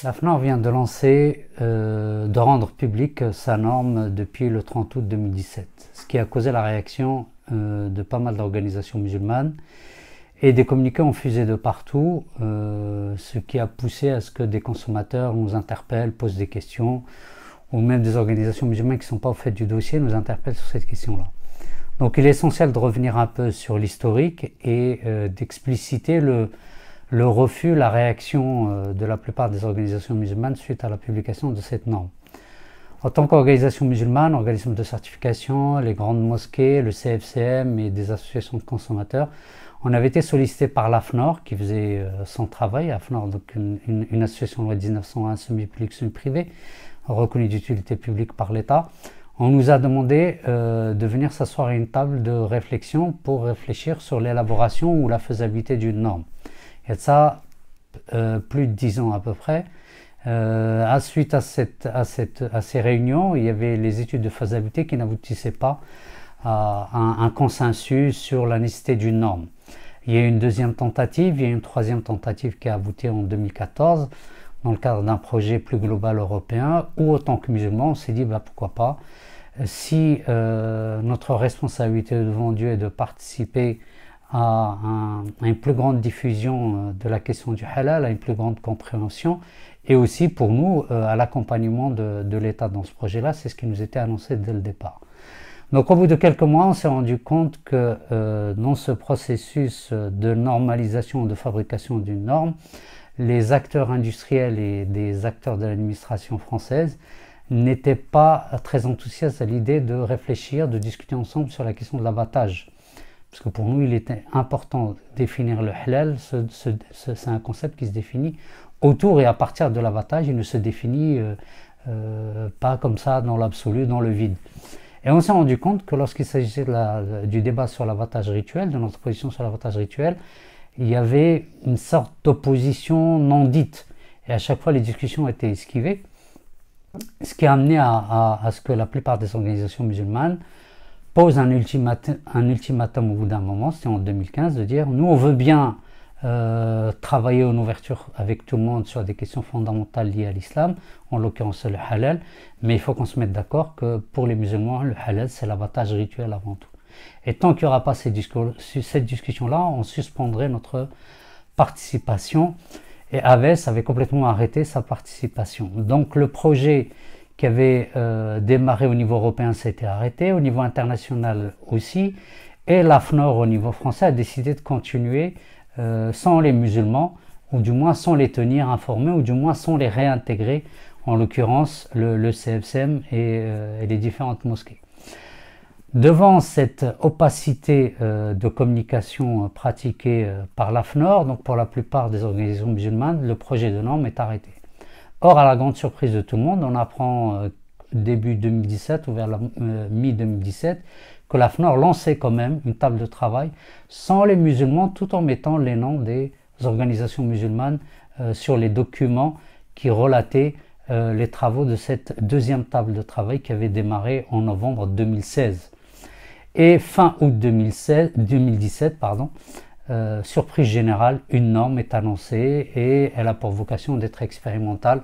L'AFNOR vient de lancer, de rendre publique sa norme depuis le 30 août 2017, ce qui a causé la réaction de pas mal d'organisations musulmanes et des communiqués ont fusé de partout, ce qui a poussé à ce que des consommateurs nous interpellent, posent des questions, ou même des organisations musulmanes qui ne sont pas au fait du dossier nous interpellent sur cette question-là. Donc il est essentiel de revenir un peu sur l'historique et d'expliciter le refus, la réaction de la plupart des organisations musulmanes suite à la publication de cette norme. En tant qu'organisation musulmane, organisme de certification, les grandes mosquées, le CFCM et des associations de consommateurs, on avait été sollicité par l'AFNOR qui faisait son travail. AFNOR, donc une association loi 1901 semi-publique, semi-privée, reconnue d'utilité publique par l'État. On nous a demandé de venir s'asseoir à une table de réflexion pour réfléchir sur l'élaboration ou la faisabilité d'une norme. Il y a de ça plus de 10 ans à peu près. Suite à ces réunions, il y avait les études de faisabilité qui n'aboutissaient pas à un consensus sur la nécessité d'une norme. Il y a eu une deuxième tentative, il y a eu une troisième tentative qui a abouti en 2014 dans le cadre d'un projet plus global européen où, en tant que musulmans, on s'est dit pourquoi pas, si notre responsabilité devant Dieu est de participer à une plus grande diffusion de la question du halal, à une plus grande compréhension, et aussi pour nous à l'accompagnement de l'État dans ce projet-là, c'est ce qui nous était annoncé dès le départ. Donc au bout de quelques mois, on s'est rendu compte que dans ce processus de normalisation, de fabrication d'une norme, les acteurs industriels et des acteurs de l'administration française n'étaient pas très enthousiastes à l'idée de réfléchir, de discuter ensemble sur la question de l'abattage. Parce que pour nous, il était important de définir le halal, c'est un concept qui se définit autour et à partir de l'abattage, il ne se définit pas comme ça dans l'absolu, dans le vide. Et on s'est rendu compte que lorsqu'il s'agissait du débat sur l'abattage rituel, de notre position sur l'abattage rituel, il y avait une sorte d'opposition non dite. Et à chaque fois, les discussions étaient esquivées, ce qui a amené à ce que la plupart des organisations musulmanes posent un ultimatum au bout d'un moment, c'était en 2015, de dire « nous, on veut bien travailler en ouverture avec tout le monde sur des questions fondamentales liées à l'islam, en l'occurrence le halal, mais il faut qu'on se mette d'accord que pour les musulmans, le halal, c'est l'abattage rituel avant tout. Et tant qu'il n'y aura pas cette discussion-là, on suspendrait notre participation. Et AVES avait complètement arrêté sa participation. Donc le projet qui avait démarré au niveau européen s'était arrêté, au niveau international aussi, et l'AFNOR au niveau français a décidé de continuer sans les musulmans, ou du moins sans les tenir informés, ou du moins sans les réintégrer, en l'occurrence le CFCM et les différentes mosquées. Devant cette opacité de communication pratiquée par l'AFNOR, donc pour la plupart des organisations musulmanes, le projet de norme est arrêté. Or, à la grande surprise de tout le monde, on apprend début 2017 ou vers la mi-2017 que l'AFNOR lançait quand même une table de travail sans les musulmans, tout en mettant les noms des organisations musulmanes sur les documents qui relataient les travaux de cette deuxième table de travail qui avait démarré en novembre 2016. Et fin août 2017, surprise générale, une norme est annoncée et elle a pour vocation d'être expérimentale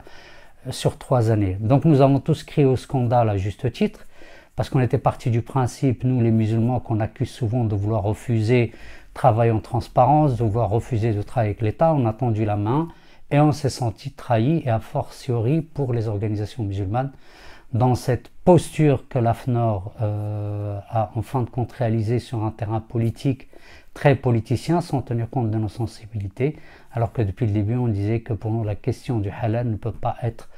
sur 3 années. Donc nous avons tous crié au scandale à juste titre, parce qu'on était parti du principe, nous les musulmans, qu'on accuse souvent de vouloir refuser travail en transparence, de vouloir refuser de travailler avec l'État. On a tendu la main et on s'est senti trahi, et a fortiori pour les organisations musulmanes, dans cette posture que l'AFNOR a en fin de compte réalisée sur un terrain politique très politicien, sans tenir compte de nos sensibilités, alors que depuis le début on disait que pour nous la question du halal ne peut pas être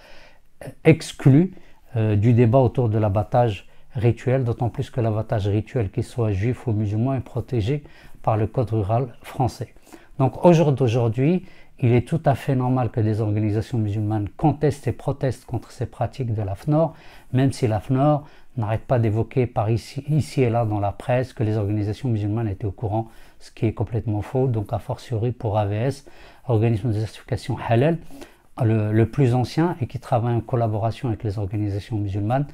exclue du débat autour de l'abattage rituel, d'autant plus que l'abattage rituel, qu'il soit juif ou musulman, est protégé par le code rural français. Donc au jour d'aujourd'hui, il est tout à fait normal que des organisations musulmanes contestent et protestent contre ces pratiques de l'AFNOR, même si l'AFNOR n'arrête pas d'évoquer par ici et là dans la presse que les organisations musulmanes étaient au courant, ce qui est complètement faux. Donc a fortiori pour AVS, organisme de certification halal, le plus ancien et qui travaille en collaboration avec les organisations musulmanes,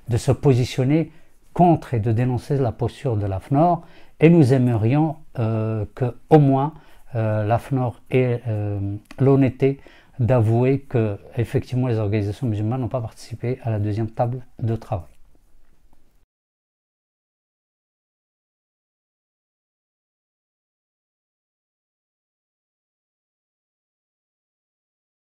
de se positionner contre et de dénoncer la posture de l'AFNOR. Et nous aimerions que au moins l'AFNOR ait l'honnêteté d'avouer que effectivement les organisations musulmanes n'ont pas participé à la deuxième table de travail.